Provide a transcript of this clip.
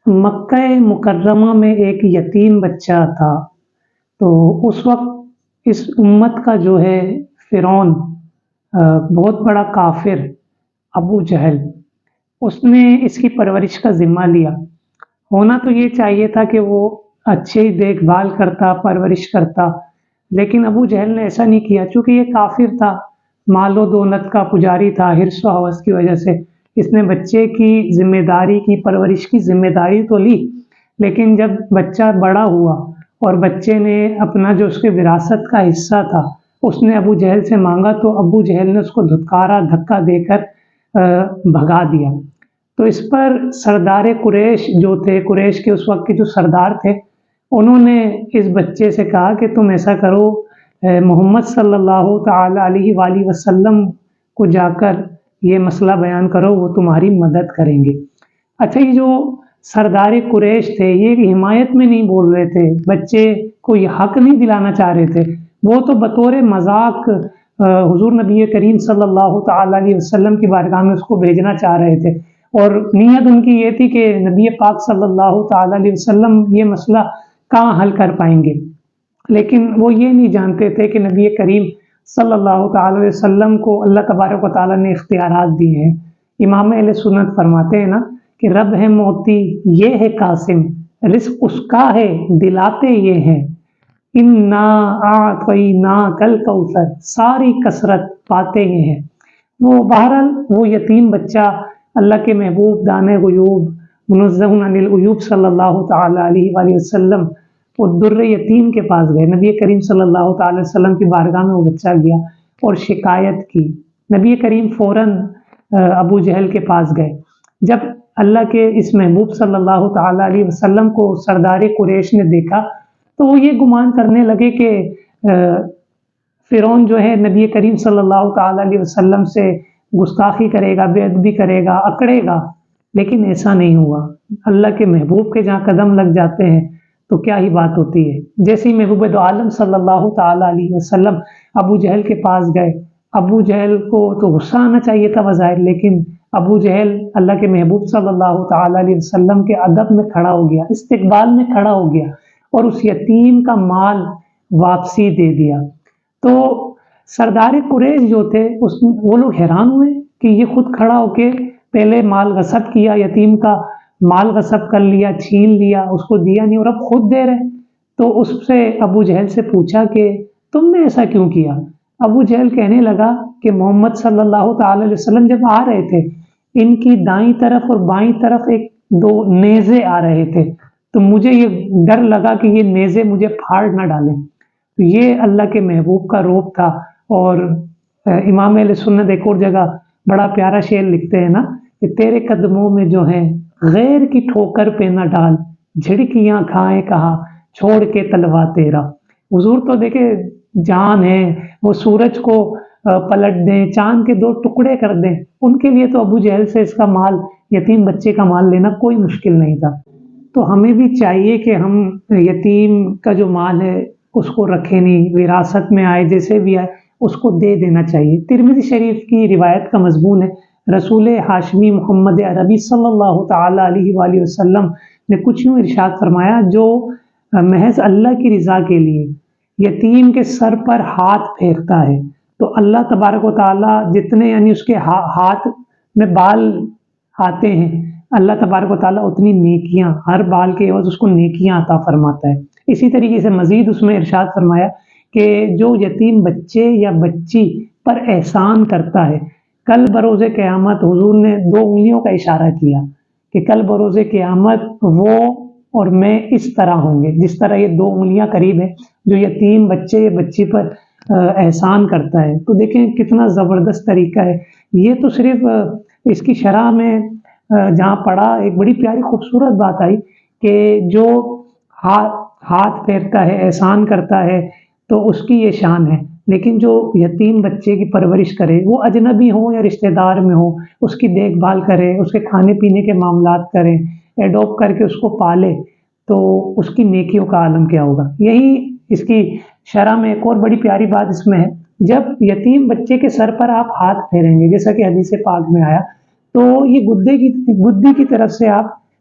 مکہ مکرمہ میں ایک یتیم بچہ تھا، تو اس وقت اس امت کا جو ہے فرعون، بہت بڑا کافر ابو جہل، اس نے اس کی پرورش کا ذمہ لیا۔ ہونا تو یہ چاہیے تھا کہ وہ اچھی دیکھ بھال کرتا، پرورش کرتا، لیکن ابو جہل نے ایسا نہیں کیا۔ چونکہ یہ کافر تھا، مال و دولت کا پجاری تھا، حرص و ہوس کی وجہ سے اس نے بچے کی ذمہ داری کی، پرورش کی ذمہ داری تو لی، لیکن جب بچہ بڑا ہوا اور بچے نے اپنا جو اس کے وراثت کا حصہ تھا اس نے ابو جہل سے مانگا، تو ابو جہل نے اس کو دھتکارا، دھکا دے کر بھگا دیا۔ تو اس پر سردار قریش جو تھے، قریش کے اس وقت کے جو سردار تھے، انہوں نے اس بچے سے کہا کہ تم ایسا کرو، محمد صلی اللہ تعالی علیہ وآلہ وسلم کو جا کر یہ مسئلہ بیان کرو، وہ تمہاری مدد کریں گے۔ اچھا، یہ جو سردار قریش تھے یہ حمایت میں نہیں بول رہے تھے، بچے کو یہ حق نہیں دلانا چاہ رہے تھے، وہ تو بطور مذاق حضور نبی کریم صلی اللہ تعالی علیہ وسلم کی بارگاہ میں اس کو بھیجنا چاہ رہے تھے، اور نیت ان کی یہ تھی کہ نبی پاک صلی اللہ تعالی علیہ وسلم یہ مسئلہ کہاں حل کر پائیں گے، لیکن وہ یہ نہیں جانتے تھے کہ نبی کریم صلی اللہ تعالی علیہ وسلم کو اللہ تبارک و تعالیٰ نے اختیارات دیے ہیں۔ امام اہل سنت فرماتے ہیں نا کہ رب ہے موتی، یہ ہے قاسم، رزق اس کا ہے، دلاتے یہ ہیں، انا اعطیناک الکوثر، ساری کثرت پاتے یہ ہیں۔ وہ بہرحال وہ یتیم بچہ اللہ کے محبوب دانے غیوب منزہ عن العیوب صلی اللہ تعالی علیہ وآلہ وسلم وہ در یتیم کے پاس گئے، نبی کریم صلی اللہ تعالی وسلم کی بارگاہ میں وہ بچہ گیا اور شکایت کی۔ نبی کریم فوراً ابو جہل کے پاس گئے۔ جب اللہ کے اس محبوب صلی اللہ تعالی علیہ وسلم کو سردار قریش نے دیکھا تو وہ یہ گمان کرنے لگے کہ فرعون جو ہے نبی کریم صلی اللہ تعالی علیہ وسلم سے گستاخی کرے گا، بے ادبی کرے گا، اکڑے گا، لیکن ایسا نہیں ہوا۔ اللہ کے محبوب کے جہاں قدم لگ جاتے ہیں تو کیا ہی بات ہوتی ہے۔ جیسے ہی محبوب دو عالم صلی اللہ تعالی علیہ وسلم ابو جہل کے پاس گئے، ابو جہل کو تو غصہ آنا چاہیے تھا بظاہر، لیکن ابو جہل اللہ کے محبوب صلی اللہ تعالی علیہ وسلم کے ادب میں کھڑا ہو گیا، استقبال میں کھڑا ہو گیا اور اس یتیم کا مال واپسی دے دیا۔ تو سردار قریش جو تھے وہ لوگ حیران ہوئے کہ یہ خود کھڑا ہو کے پہلے مال غصب کیا، یتیم کا مال غصب کر لیا، چھین لیا، اس کو دیا نہیں، اور اب خود دے رہے۔ تو اس سے ابو جہل سے پوچھا کہ تم نے ایسا کیوں کیا؟ ابو جہل کہنے لگا کہ محمد صلی اللہ تعالی علیہ وسلم جب آ رہے تھے، ان کی دائیں طرف اور بائیں طرف ایک دو نیزے آ رہے تھے، تو مجھے یہ ڈر لگا کہ یہ نیزے مجھے پھاڑ نہ ڈالیں۔ تو یہ اللہ کے محبوب کا روپ تھا۔ اور امام اہل سنت ایک اور جگہ بڑا پیارا شعر لکھتے ہیں نا کہ تیرے قدموں میں جو ہے غیر کی ٹھوکر پہ نہ ڈال، جھڑکیاں کھائیں کہا چھوڑ کے تلوا تیرا۔ حضور تو دیکھے جان ہے، وہ سورج کو پلٹ دیں، چاند کے دو ٹکڑے کر دیں، ان کے لیے تو ابو جہل سے اس کا مال، یتیم بچے کا مال لینا کوئی مشکل نہیں تھا۔ تو ہمیں بھی چاہیے کہ ہم یتیم کا جو مال ہے اس کو رکھیں نہیں، وراثت میں آئے جیسے بھی آئے اس کو دے دینا چاہیے۔ ترمذی شریف کی روایت کا مضمون ہے، رسول ہاشمی محمد عربی صلی اللہ تعالی علیہ وآلہ وسلم نے کچھ یوں ارشاد فرمایا، جو محض اللہ کی رضا کے لیے یتیم کے سر پر ہاتھ پھیرتا ہے تو اللہ تبارک و تعالیٰ جتنے یعنی اس کے ہاتھ میں بال آتے ہیں، اللہ تبارک و تعالیٰ اتنی نیکیاں، ہر بال کے عوض اس کو نیکیاں عطا فرماتا ہے۔ اسی طریقے سے مزید اس میں ارشاد فرمایا کہ جو یتیم بچے یا بچی پر احسان کرتا ہے، کل بروز قیامت حضور نے 2 انگلیوں کا اشارہ کیا کہ کل بروز قیامت وہ اور میں اس طرح ہوں گے، جس طرح یہ 2 انگلیاں قریب ہیں، جو یتیم بچے یا بچی پر احسان کرتا ہے۔ تو دیکھیں کتنا زبردست طریقہ ہے۔ یہ تو صرف اس کی شرح میں جہاں پڑھا ایک بڑی پیاری خوبصورت بات آئی کہ جو ہاتھ پھیرتا ہے، احسان کرتا ہے تو اس کی یہ شان ہے، لیکن جو یتیم بچے کی پرورش کرے، وہ اجنبی ہو یا رشتہ دار میں ہو، اس کی دیکھ بھال کرے، اس کے کھانے پینے کے معاملات کرے، ایڈوپٹ کر کے اس کو پالے، تو اس کی نیکیوں کا عالم کیا ہوگا۔ یہی اس کی شرح میں ایک اور بڑی پیاری بات اس میں ہے، جب یتیم بچے کے سر پر آپ ہاتھ پھیریں گے، جیسا کہ حدیث پاک میں آیا، تو یہ گدی کی طرف سے آپ